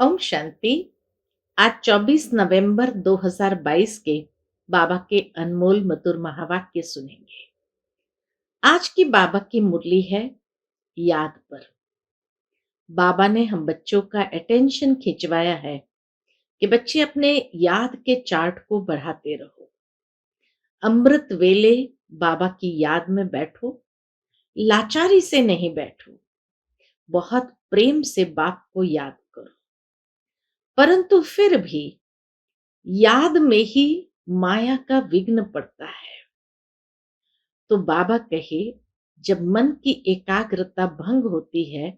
ओम शांति। आज 24 नवंबर 2022 के बाबा के अनमोल मधुर महावाक्य सुनेंगे। आज की बाबा की मुरली है याद पर। बाबा ने हम बच्चों का अटेंशन खिंचवाया है कि बच्चे अपने याद के चार्ट को बढ़ाते रहो। अमृत वेले बाबा की याद में बैठो, लाचारी से नहीं बैठो, बहुत प्रेम से बाप को याद करो। परंतु फिर भी याद में ही माया का विघ्न पड़ता है। तो बाबा कहे, जब मन की एकाग्रता भंग होती है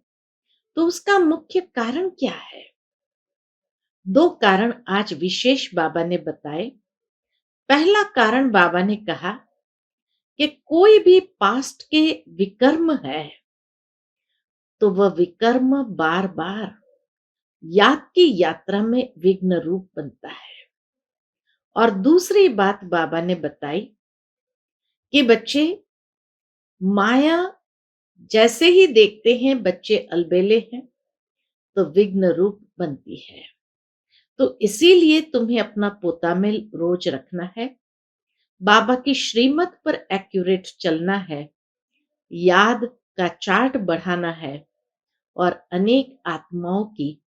तो उसका मुख्य कारण क्या है? दो कारण आज विशेष बाबा ने बताए। पहला कारण बाबा ने कहा कि कोई भी पास्ट के विकर्म है तो वह विकर्म बार बार याद की यात्रा में विघ्न रूप बनता है। और दूसरी बात बाबा ने बताई कि बच्चे माया जैसे ही देखते हैं बच्चे अलबेले हैं तो विघ्न रूप बनती है। तो इसीलिए तुम्हें अपना पोतामेल रोज रखना है, बाबा की श्रीमत पर एक्यूरेट चलना है, याद का चार्ट बढ़ाना है और अनेक आत्माओं की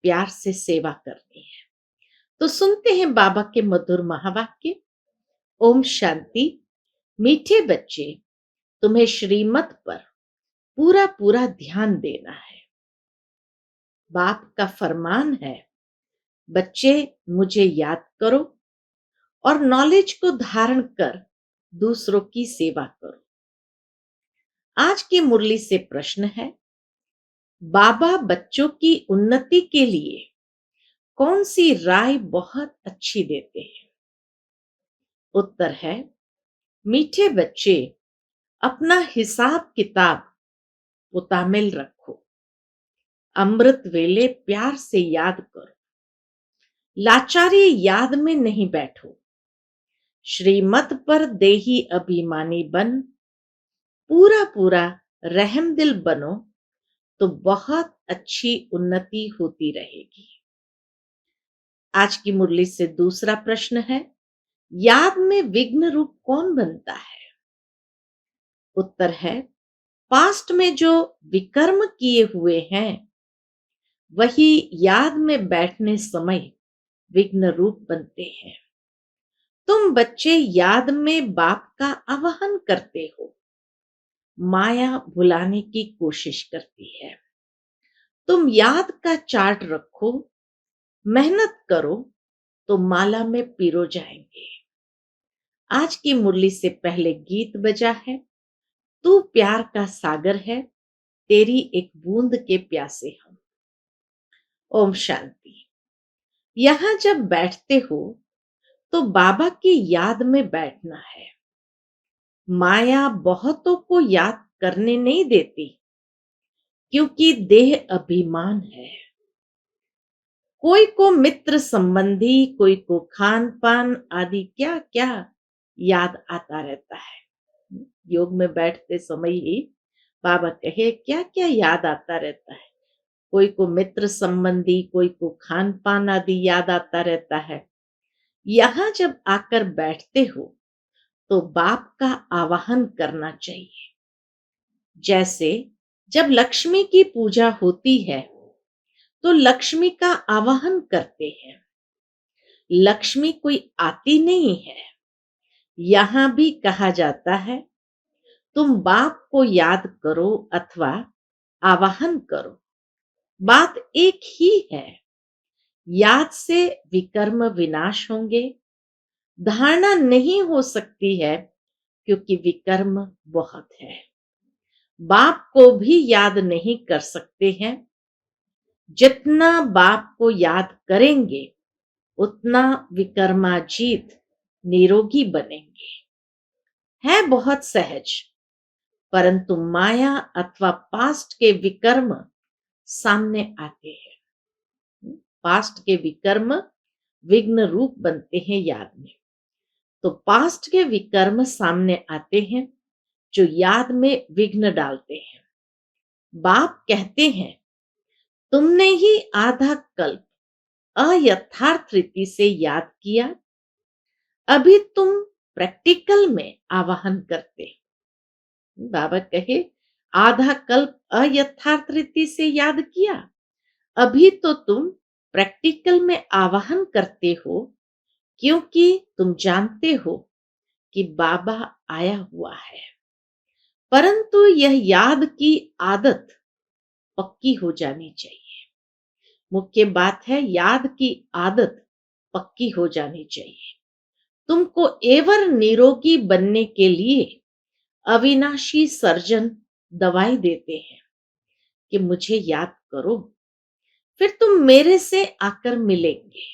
प्यार से सेवा करनी है। तो सुनते हैं बाबा के मधुर महावाक्य। ओम शांति। मीठे बच्चे, तुम्हें श्रीमत पर पूरा पूरा ध्यान देना है। बाप का फरमान है, बच्चे मुझे याद करो और नॉलेज को धारण कर दूसरों की सेवा करो। आज की मुरली से प्रश्न है, बाबा बच्चों की उन्नति के लिए कौन सी राय बहुत अच्छी देते हैं? उत्तर है, मीठे बच्चे, अपना हिसाब किताब मुतामिल रखो, अमृत वेले प्यार से याद करो, लाचारी याद में नहीं बैठो, श्रीमत पर देही अभिमानी बन पूरा पूरा रहम दिल बनो तो बहुत अच्छी उन्नति होती रहेगी। आज की मुरली से दूसरा प्रश्न है, याद में विघ्न रूप कौन बनता है? उत्तर है, पास्ट में जो विकर्म किए हुए हैं वही याद में बैठने समय विघ्न रूप बनते हैं। तुम बच्चे याद में बाप का आवाहन करते हो, माया भुलाने की कोशिश करती है। तुम याद का चार्ट रखो, मेहनत करो तो माला में पिरो जाएंगे। आज की मुरली से पहले गीत बजा है, तू प्यार का सागर है, तेरी एक बूंद के प्यासे हम। ओम शांति। यहां जब बैठते हो तो बाबा की याद में बैठना है। माया बहुतों को याद करने नहीं देती क्योंकि देह अभिमान है। कोई को मित्र संबंधी, कोई को खान पान आदि क्या क्या याद आता रहता है। योग में बैठते समय ही बाबा कहे क्या क्या याद आता रहता है। कोई को मित्र संबंधी, कोई को खान पान आदि याद आता रहता है। यहां जब आकर बैठते हो तो बाप का आवाहन करना चाहिए। जैसे जब लक्ष्मी की पूजा होती है तो लक्ष्मी का आवाहन करते हैं। लक्ष्मी कोई आती नहीं है। यहां भी कहा जाता है, तुम बाप को याद करो अथवा आवाहन करो, बात एक ही है। याद से विकर्म विनाश होंगे। धारणा नहीं हो सकती है क्योंकि विकर्म बहुत है। बाप को भी याद नहीं कर सकते हैं। जितना बाप को याद करेंगे उतना विकर्माजीत निरोगी बनेंगे। है बहुत सहज, परंतु माया अथवा पास्ट के विकर्म सामने आते हैं। पास्ट के विकर्म विघ्न रूप बनते हैं याद में। तो पास्ट के विकर्म सामने आते हैं जो याद में विघ्न डालते हैं। बाप कहते हैं, तुमने ही आधा कल्प अयथार्थ रीति से याद किया, अभी तुम प्रैक्टिकल में आवाहन करते। बाबा कहे, आधा कल्प अयथार्थ रीति से याद किया, अभी तो तुम प्रैक्टिकल में आवाहन करते हो, क्योंकि तुम जानते हो कि बाबा आया हुआ है। परंतु यह याद की आदत पक्की हो जानी चाहिए। मुख्य बात है, याद की आदत पक्की हो जानी चाहिए। तुमको एवर निरोगी बनने के लिए अविनाशी सर्जन दवाई देते हैं कि मुझे याद करो, फिर तुम मेरे से आकर मिलेंगे।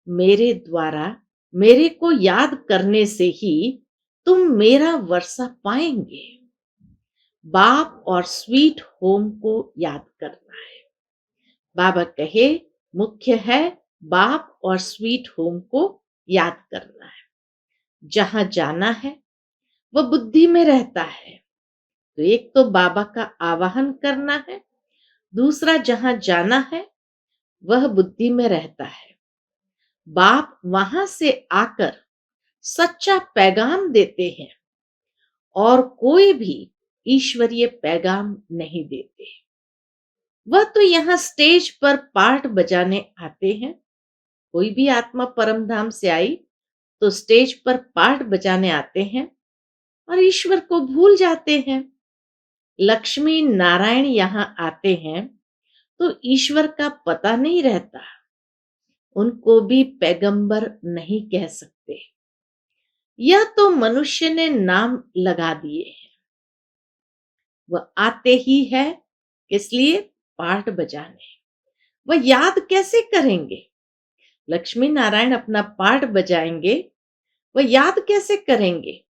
मेरे द्वारा मेरे को याद करने से ही तुम मेरा वर्षा पाएंगे। बाप और स्वीट होम को याद करना है। बाबा कहे, मुख्य है बाप और स्वीट होम को याद करना है। जहां जाना है वह बुद्धि में रहता है। तो एक तो बाबा का आवाहन करना है, दूसरा जहां जाना है वह बुद्धि में रहता है। बाप वहां से आकर सच्चा पैगाम देते हैं और कोई भी ईश्वरीय पैगाम नहीं देते। वह तो यहाँ स्टेज पर पार्ट बजाने आते हैं। कोई भी आत्मा परम धाम से आई तो स्टेज पर पार्ट बजाने आते हैं और ईश्वर को भूल जाते हैं। लक्ष्मी नारायण यहाँ आते हैं तो ईश्वर का पता नहीं रहता। उनको भी पैगंबर नहीं कह सकते। यह तो मनुष्य ने नाम लगा दिए हैं। वह आते ही है, इसलिए पार्ट बजाने। वह याद कैसे करेंगे? लक्ष्मी नारायण अपना पार्ट बजाएंगे, वह याद कैसे करेंगे?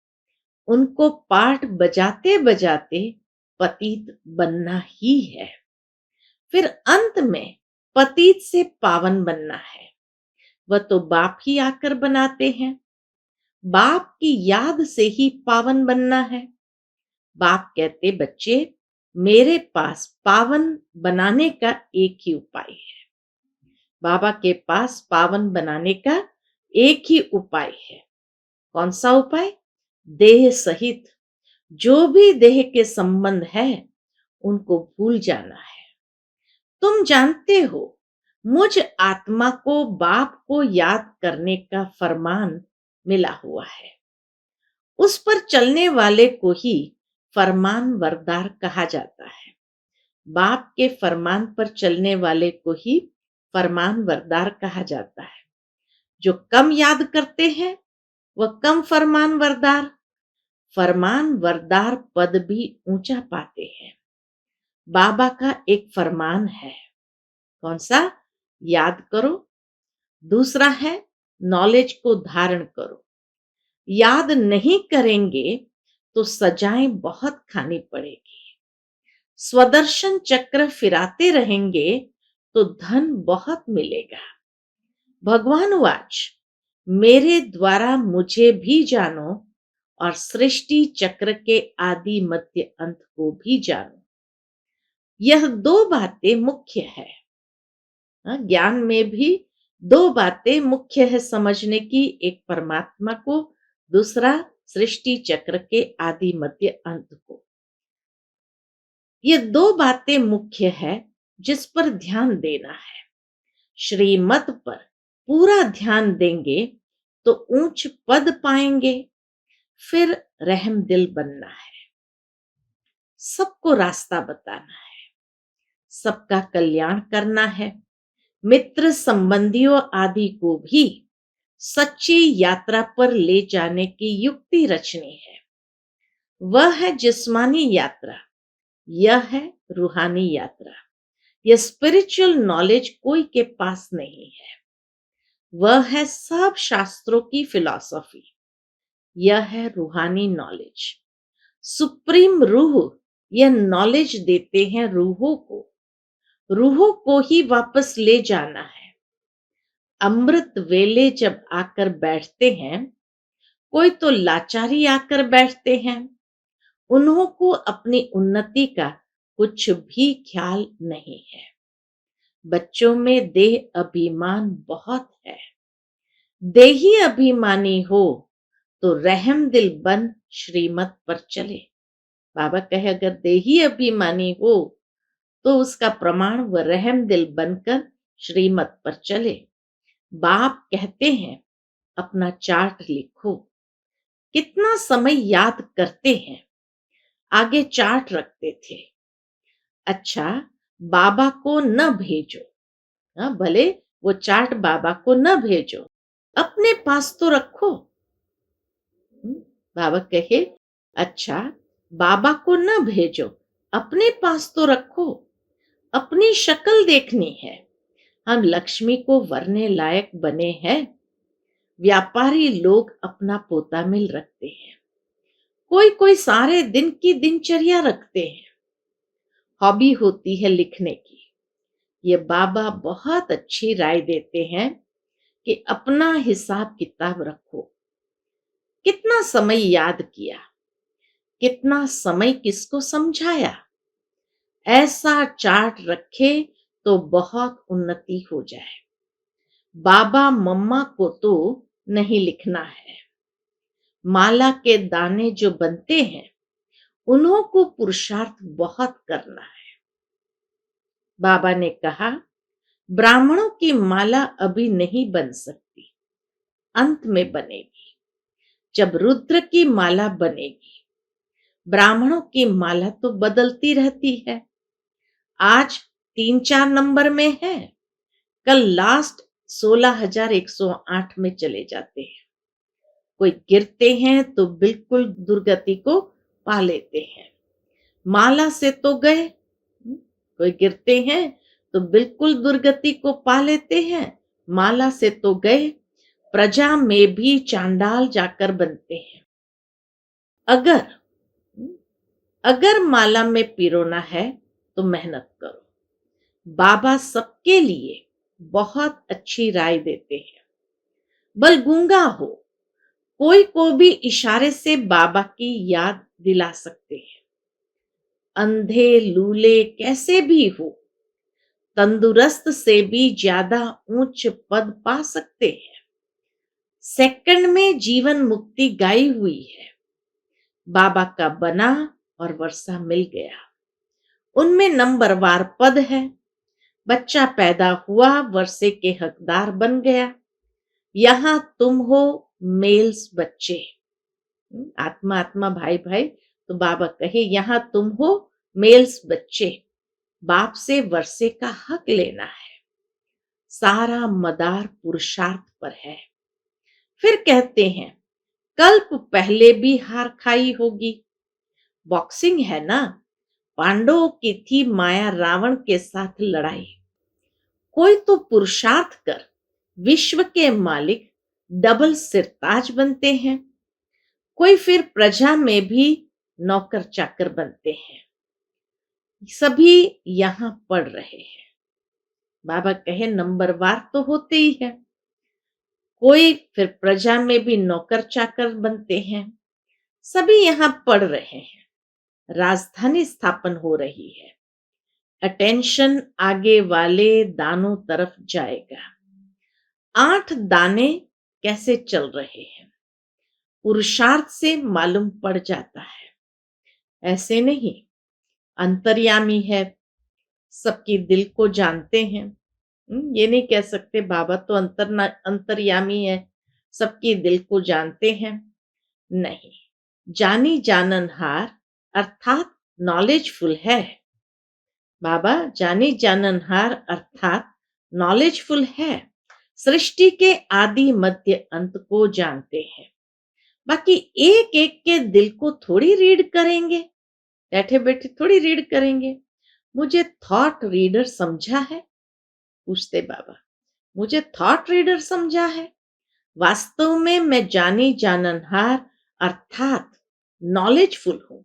उनको पार्ट बजाते बजाते पतित बनना ही है। फिर अंत में पतित से पावन बनना है। वह तो बाप ही आकर बनाते हैं। बाप की याद से ही पावन बनना है। बाप कहते, बच्चे, मेरे पास पावन बनाने का एक ही उपाय है। बाबा के पास पावन बनाने का एक ही उपाय है। कौन सा उपाय? देह सहित जो भी देह के संबंध है उनको भूल जाना है। तुम जानते हो, मुझ आत्मा को बाप को याद करने का फरमान मिला हुआ है। उस पर चलने वाले को ही फरमान वरदार कहा जाता है। बाप के फरमान पर चलने वाले को ही फरमान वरदार कहा जाता है। जो कम याद करते हैं वह कम फरमान वरदार पद भी ऊंचा पाते हैं। बाबा का एक फरमान है। कौन सा? याद करो। दूसरा है, नॉलेज को धारण करो। याद नहीं करेंगे तो सजाएं बहुत खानी पड़ेगी। स्वदर्शन चक्र फिराते रहेंगे तो धन बहुत मिलेगा। भगवान वाच, मेरे द्वारा मुझे भी जानो और सृष्टि चक्र के आदि मध्य अंत को भी जानो। यह दो बातें मुख्य है। ज्ञान में भी दो बातें मुख्य है समझने की। एक परमात्मा को, दूसरा सृष्टि चक्र के आदि मध्य अंत को। ये दो बातें मुख्य है जिस पर ध्यान देना है। श्रीमत पर पूरा ध्यान देंगे तो ऊंच पद पाएंगे। फिर रहम दिल बनना है। सबको रास्ता बताना है। सबका कल्याण करना है। मित्र संबंधियों आदि को भी सच्ची यात्रा पर ले जाने की युक्ति रचनी है। वह है जिस्मानी यात्रा, यह है रूहानी यात्रा। यह स्पिरिचुअल नॉलेज कोई के पास नहीं है। वह है सब शास्त्रों की फिलॉसफी, यह है रूहानी नॉलेज। सुप्रीम रूह यह नॉलेज देते हैं रूहों को। रूहों को ही वापस ले जाना है। अमृत वेले जब आकर बैठते हैं, कोई तो लाचारी आकर बैठते हैं। उन्हों को अपनी उन्नति का कुछ भी ख्याल नहीं है। बच्चों में देह अभिमान बहुत है। देही अभिमानी हो तो रहम दिल बन श्रीमत पर चले। बाबा कहे अगर देही अभिमानी हो तो उसका प्रमाण वह रहम दिल बनकर श्रीमत पर चले। बाप कहते हैं अपना चार्ट लिखो। कितना समय याद करते हैं, आगे चार्ट रखते थे। अच्छा, बाबा को न भेजो। हाँ, भले वो चार्ट बाबा को न भेजो, अपने पास तो रखो। बाबा कहे अच्छा, बाबा को न भेजो, अपने पास तो रखो। अपनी शक्ल देखनी है, हम लक्ष्मी को वरने लायक बने हैं। व्यापारी लोग अपना पोता मिल रखते हैं, कोई कोई सारे दिन की दिनचर्या रखते हैं। हॉबी होती है लिखने की। ये बाबा बहुत अच्छी राय देते हैं कि अपना हिसाब किताब रखो। कितना समय याद किया, कितना समय किसको समझाया, ऐसा चार्ट रखे तो बहुत उन्नति हो जाए। बाबा मम्मा को तो नहीं लिखना है। माला के दाने जो बनते हैं उन्हों को पुरुषार्थ बहुत करना है। बाबा ने कहा ब्राह्मणों की माला अभी नहीं बन सकती, अंत में बनेगी। जब रुद्र की माला बनेगी। ब्राह्मणों की माला तो बदलती रहती है। आज 3-4 नंबर में है, कल लास्ट 16,108 में चले जाते हैं। कोई गिरते हैं तो बिल्कुल दुर्गति को पा लेते हैं। माला से तो गए, कोई गिरते हैं तो बिल्कुल दुर्गति को पा लेते हैं। माला से तो गए, प्रजा में भी चांडाल जाकर बनते हैं। अगर अगर माला में पिरोना है तो मेहनत करो। बाबा सबके लिए बहुत अच्छी राय देते हैं। बल गूंगा हो, कोई को भी इशारे से बाबा की याद दिला सकते हैं। अंधे लूले कैसे भी हो, तंदुरुस्त से भी ज्यादा ऊंच पद पा सकते हैं। सेकंड में जीवन मुक्ति गाई हुई है। बाबा का बना और वर्षा मिल गया। उनमें नंबरवार पद है। बच्चा पैदा हुआ, वर्षे के हकदार बन गया। यहां तुम हो मेल्स बच्चे। आत्मा आत्मा भाई भाई, तो बाबा कहे यहां तुम हो मेल्स बच्चे। बाप से वर्षे का हक लेना है। सारा मदार पुरुषार्थ पर है। फिर कहते हैं कल्प पहले भी हार खाई होगी। बॉक्सिंग है ना, पांडवों की थी माया रावण के साथ लड़ाई। कोई तो पुरुषार्थ कर विश्व के मालिक डबल सिरताज बनते हैं। कोई फिर प्रजा में भी नौकर चाकर बनते हैं। सभी यहां पढ़ रहे हैं। बाबा कहे नंबरवार तो होते ही है। कोई फिर प्रजा में भी नौकर चाकर बनते हैं। सभी यहां पढ़ रहे हैं। राजधानी स्थापन हो रही है। अटेंशन आगे वाले दानों तरफ जाएगा। 8 दाने कैसे चल रहे हैं, पुरुषार्थ से मालूम पड़ जाता है। ऐसे नहीं, अंतर्यामी है, सबकी दिल को जानते हैं। ये नहीं कह सकते बाबा तो अंतर्यामी है, सबकी दिल को जानते हैं। नहीं, जानी जाननहार अर्थात नॉलेजफुल है। बाबा जानी जाननहार अर्थात नॉलेजफुल है। सृष्टि के आदि मध्य अंत को जानते हैं। बाकी एक एक के दिल को थोड़ी रीड करेंगे, बैठे बैठे थोड़ी रीड करेंगे। मुझे थॉट रीडर समझा है, पूछते बाबा। मुझे थॉट रीडर समझा है? वास्तव में मैं जानी जाननहार अर्थात नॉलेजफुल हूं।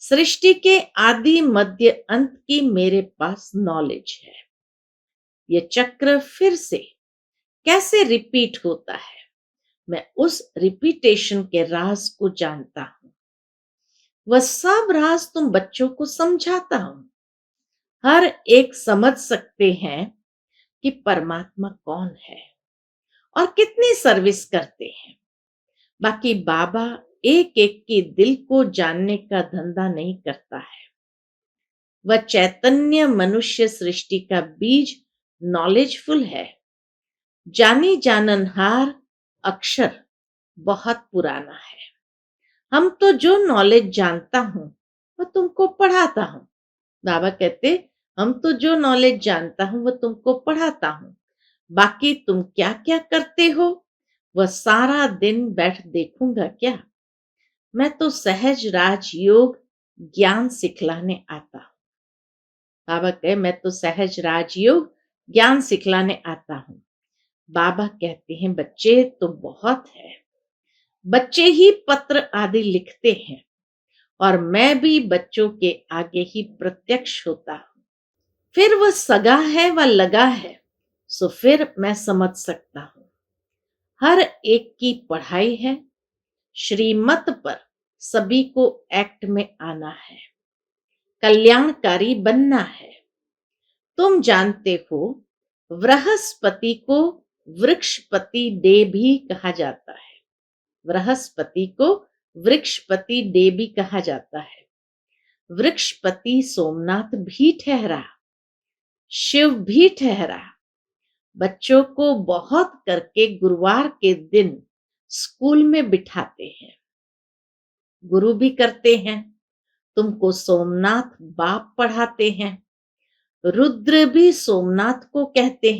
सृष्टि के आदि मध्य अंत की मेरे पास नॉलेज है। ये चक्र फिर से कैसे रिपीट होता है, मैं उस रिपीटेशन के राज को जानता हूं। वह सब राज तुम बच्चों को समझाता हूं। हर एक समझ सकते हैं कि परमात्मा कौन है और कितनी सर्विस करते हैं। बाकी बाबा एक एक के दिल को जानने का धंधा नहीं करता है। वह चैतन्य मनुष्य सृष्टि का बीज नॉलेजफुल है। जानी जाननहार अक्षर बहुत पुराना है। हम तो जो नॉलेज जानता हूं वह तुमको पढ़ाता हूं। बाबा कहते, हम तो जो नॉलेज जानता हूं वह तुमको पढ़ाता हूं। बाकी तुम क्या क्या करते हो वह सारा दिन बैठ देखूंगा क्या। मैं तो सहज राजयोग ज्ञान सिखलाने आता हूं। बाबा कहे, मैं तो सहज राजयोग ज्ञान सिखलाने आता हूं। बाबा कहते हैं, बच्चे तो बहुत है। बच्चे ही पत्र आदि लिखते हैं और मैं भी बच्चों के आगे ही प्रत्यक्ष होता हूं। फिर वह सगा है व लगा है, सो फिर मैं समझ सकता हूं। हर एक की पढ़ाई है, श्रीमत पर सभी को एक्ट में आना है, कल्याणकारी बनना है। तुम जानते हो बृहस्पति को वृक्षपति डे भी कहा जाता है। बृहस्पति को वृक्षपति डे भी कहा जाता है। वृक्षपति सोमनाथ भी ठहरा, शिव भी ठहरा। बच्चों को बहुत करके गुरुवार के दिन स्कूल में बिठाते हैं। गुरु भी करते हैं। तुमको सोमनाथ बाप पढ़ाते हैं। रुद्र भी सोमनाथ को कहते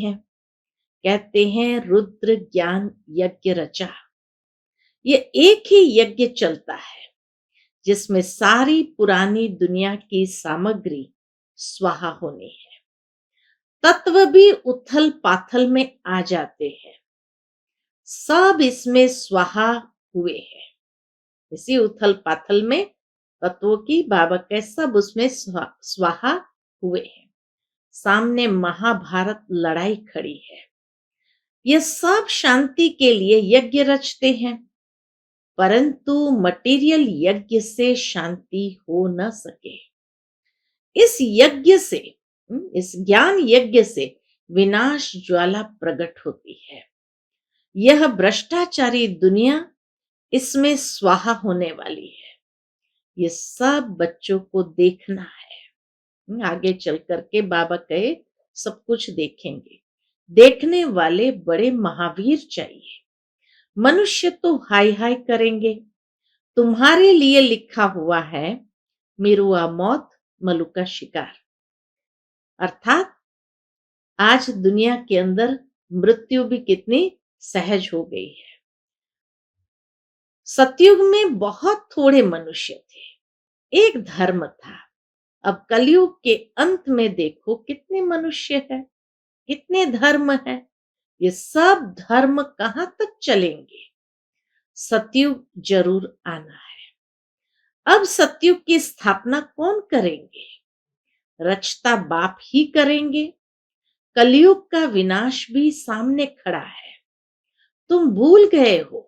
हैं रुद्र ज्ञान यज्ञ रचा। ये एक ही यज्ञ चलता है जिसमें सारी पुरानी दुनिया की सामग्री स्वाहा होनी है। तत्व भी उथल पाथल में आ जाते हैं। सब इसमें स्वाहा हुए हैं। इसी उथल पाथल में तत्वों की बाबा के सब उसमें स्वाहा हुए हैं। सामने महाभारत लड़ाई खड़ी है। ये सब शांति के लिए यज्ञ रचते हैं, परंतु मटेरियल यज्ञ से शांति हो न सके। इस यज्ञ से, इस ज्ञान यज्ञ से विनाश ज्वाला प्रकट होती है। यह भ्रष्टाचारी दुनिया इसमें स्वाहा होने वाली है। ये सब बच्चों को देखना है। आगे चल करके बाबा कहे सब कुछ देखेंगे। देखने वाले बड़े महावीर चाहिए। मनुष्य तो हाय हाय करेंगे। तुम्हारे लिए लिखा हुआ है मिरुआ मौत मलुका शिकार। अर्थात आज दुनिया के अंदर मृत्यु भी कितनी सहज हो गई है। सतयुग में बहुत थोड़े मनुष्य थे, एक धर्म था। अब कलयुग के अंत में देखो कितने मनुष्य हैं, कितने धर्म हैं। ये सब धर्म कहां तक चलेंगे। सतयुग जरूर आना है। अब सतयुग की स्थापना कौन करेंगे? रचता बाप ही करेंगे। कलयुग का विनाश भी सामने खड़ा है। तुम भूल गए हो,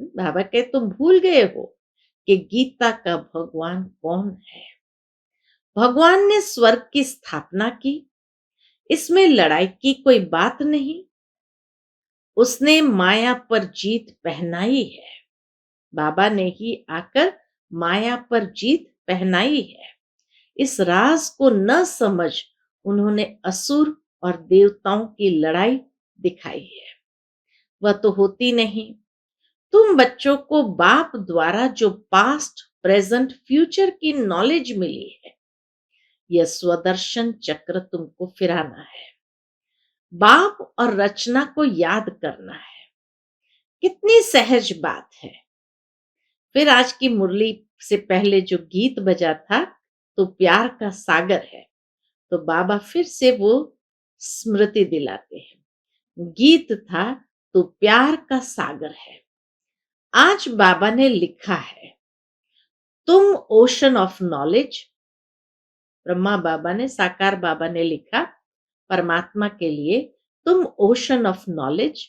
बाबा के तुम भूल गए हो कि गीता का भगवान कौन है। भगवान ने स्वर्ग की स्थापना की। इसमें लड़ाई की कोई बात नहीं। उसने माया पर जीत पहनाई है। बाबा ने ही आकर माया पर जीत पहनाई है। इस राज को न समझ उन्होंने असुर और देवताओं की लड़ाई दिखाई है। वह तो होती नहीं। तुम बच्चों को बाप द्वारा जो पास्ट प्रेजेंट फ्यूचर की नॉलेज मिली है, यह स्वदर्शन चक्र तुमको फिराना है। बाप और रचना को याद करना है। कितनी सहज बात है। फिर आज की मुरली से पहले जो गीत बजा था, तो प्यार का सागर है, तो बाबा फिर से वो स्मृति दिलाते हैं। गीत था तो प्यार का सागर है। आज बाबा ने लिखा है, तुम ओशन ऑफ नॉलेज। ब्रह्मा बाबा ने, साकार बाबा ने लिखा परमात्मा के लिए, तुम ocean of knowledge,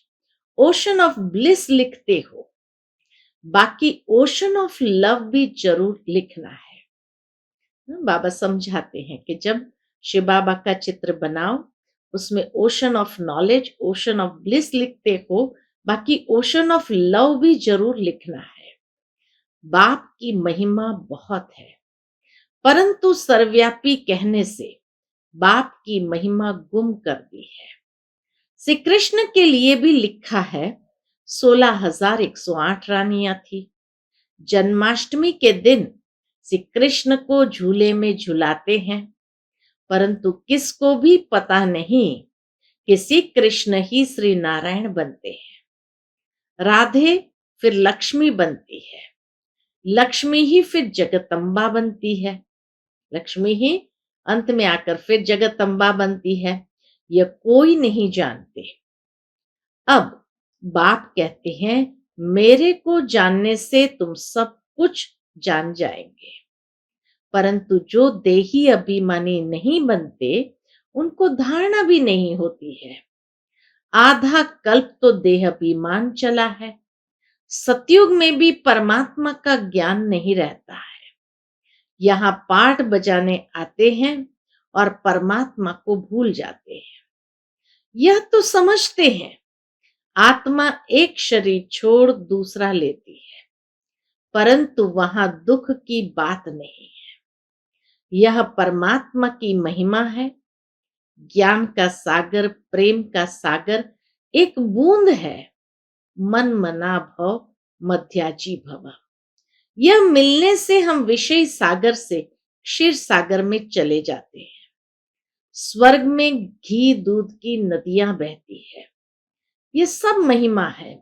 ocean of bliss लिखते हो। बाकी ओशन ऑफ लव भी जरूर लिखना है। बाबा समझाते हैं कि जब शिव बाबा का चित्र बनाओ, उसमें ocean of knowledge, ocean of bliss लिखते हो, बाकी ओशन ऑफ लव भी जरूर लिखना है। बाप की महिमा बहुत है, परंतु सर्वव्यापी कहने से बाप की महिमा गुम कर दी है। श्री कृष्ण के लिए भी लिखा है 16,108 रानियां थी। जन्माष्टमी के दिन श्री कृष्ण को झूले में झुलाते हैं, परंतु किसको भी पता नहीं कि श्री कृष्ण ही श्री नारायण बनते हैं। राधे फिर लक्ष्मी बनती है, लक्ष्मी ही फिर जगदम्बा बनती है, लक्ष्मी ही अंत में आकर फिर जगदम्बा बनती है। यह कोई नहीं जानते। अब बाप कहते हैं मेरे को जानने से तुम सब कुछ जान जाएंगे, परंतु जो देही अभिमानी नहीं बनते उनको धारणा भी नहीं होती है। आधा कल्प तो देह अभिमान चला है, सतयुग में भी परमात्मा का ज्ञान नहीं रहता है। यहाँ पाठ बजाने आते हैं और परमात्मा को भूल जाते हैं। यह तो समझते हैं आत्मा एक शरीर छोड़ दूसरा लेती है, परंतु वहां दुख की बात नहीं है। यह परमात्मा की महिमा है। ज्ञान का सागर, प्रेम का सागर एक बूंद है। मन मना भव मध्याजी भव। यह मिलने से हम विषय सागर से क्षीर सागर में चले जाते हैं। स्वर्ग में घी दूध की नदियां बहती है, ये सब महिमा है।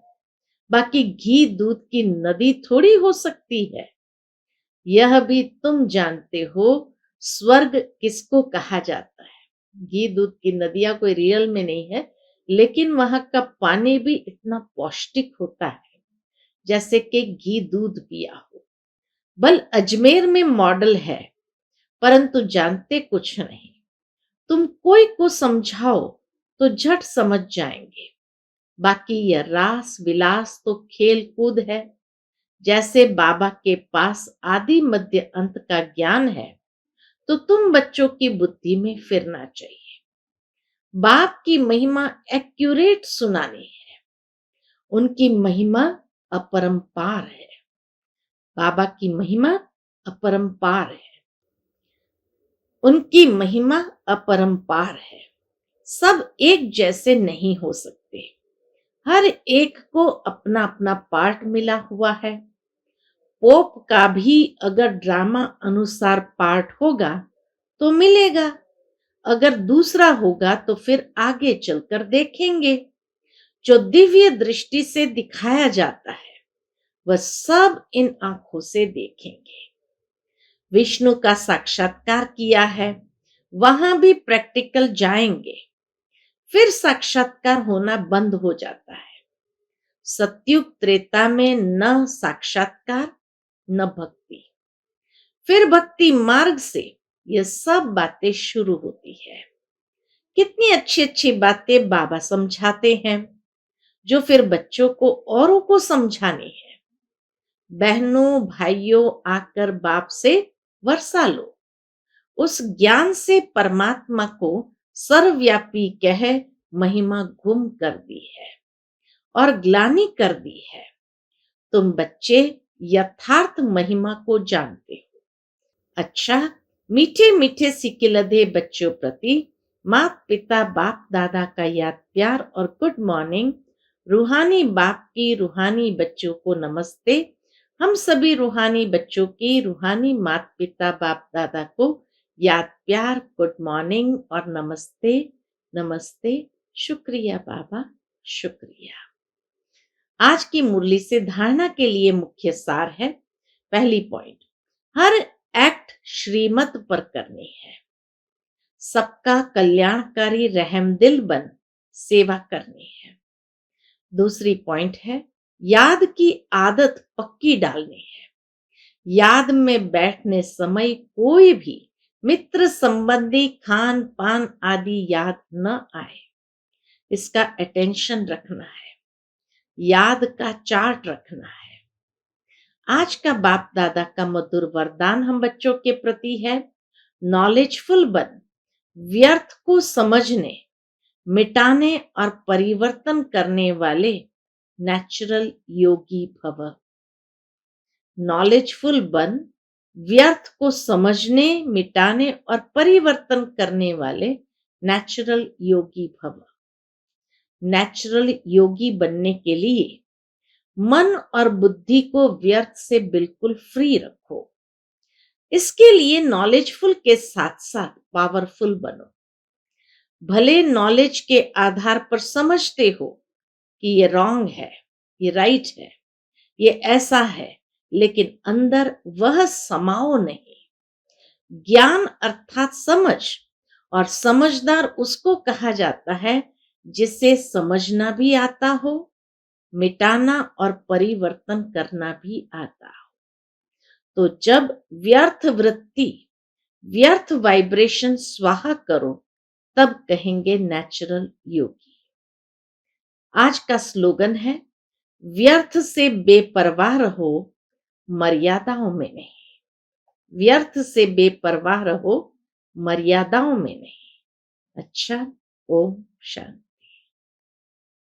बाकी घी दूध की नदी थोड़ी हो सकती है। यह भी तुम जानते हो स्वर्ग किसको कहा जाता है। घी दूध की नदियां कोई रियल में नहीं है, लेकिन वहां का पानी भी इतना पौष्टिक होता है जैसे कि घी दूध पिया हो। बल अजमेर में मॉडल है, परंतु जानते कुछ नहीं। तुम कोई को समझाओ तो झट समझ जाएंगे। बाकी यह रास विलास तो खेल कूद है। जैसे बाबा के पास आदि मध्य अंत का ज्ञान है, तो तुम बच्चों की बुद्धि में फिरना चाहिए। बाप की महिमा एक्यूरेट सुनानी है। उनकी महिमा अपरंपार है। बाबा की महिमा अपरंपार है। उनकी महिमा अपरंपार है। सब एक जैसे नहीं हो सकते। हर एक को अपना अपना पार्ट मिला हुआ है। पोप का भी अगर ड्रामा अनुसार पार्ट होगा तो मिलेगा, अगर दूसरा होगा तो फिर आगे चलकर देखेंगे। जो दिव्य दृष्टि से दिखाया जाता है वह सब इन आंखों से देखेंगे। विष्णु का साक्षात्कार किया है, वहां भी प्रैक्टिकल जाएंगे, फिर साक्षात्कार होना बंद हो जाता है। सतयुग त्रेता में न साक्षात्कार न भक्ति, फिर भक्ति मार्ग से यह सब बातें शुरू होती है। कितनी अच्छी अच्छी बातें बाबा समझाते हैं, जो फिर बच्चों को औरों को समझानी है। बहनों भाइयों, आकर बाप से वर्षा लो। उस ज्ञान से परमात्मा को सर्वव्यापी कह महिमा गुम कर दी है और ग्लानि कर दी है। तुम बच्चे यथार्थ महिमा को जानते हो। अच्छा, मीठे मीठे सिकिलधे बच्चों प्रति माता पिता बाप दादा का याद प्यार और गुड मॉर्निंग। रूहानी बाप की रूहानी बच्चों को नमस्ते। हम सभी रूहानी बच्चों की रूहानी माता पिता बाप दादा को याद प्यार, गुड मॉर्निंग और नमस्ते। नमस्ते। शुक्रिया बाबा, शुक्रिया। आज की मुरली से धारणा के लिए मुख्य सार है। पहली पॉइंट, हर एक्ट श्रीमत पर करनी है। सबका कल्याणकारी रहमदिल बन सेवा करनी है। दूसरी पॉइंट है, याद की आदत पक्की डालनी है। याद में बैठने समय कोई भी मित्र संबंधी खान पान आदि याद न आए, इसका अटेंशन रखना है। याद का चार्ट रखना है। आज का बाप दादा का मधुर वरदान हम बच्चों के प्रति है, नॉलेजफुल बन, व्यर्थ को समझने, मिटाने और परिवर्तन करने वाले नेचुरल योगी भव। नॉलेजफुल बन, व्यर्थ को समझने, मिटाने और परिवर्तन करने वाले नेचुरल योगी भव। नेचुरल योगी बनने के लिए मन और बुद्धि को व्यर्थ से बिल्कुल फ्री रखो। इसके लिए नॉलेजफुल के साथ साथ पावरफुल बनो। भले नॉलेज के आधार पर समझते हो कि ये रॉन्ग है, ये राइट है, ये ऐसा है, लेकिन अंदर वह समाओ नहीं। ज्ञान अर्थात समझ, और समझदार उसको कहा जाता है जिसे समझना भी आता हो, मिटाना और परिवर्तन करना भी आता हो। तो जब व्यर्थ वृत्ति, व्यर्थ वाइब्रेशन स्वाहा करो, तब कहेंगे नेचुरल योगी। आज का स्लोगन है, व्यर्थ से बेपरवाह रहो, मर्यादाओं में नहीं। व्यर्थ से बेपरवाह रहो, मर्यादाओं में नहीं। अच्छा, ओम शांति।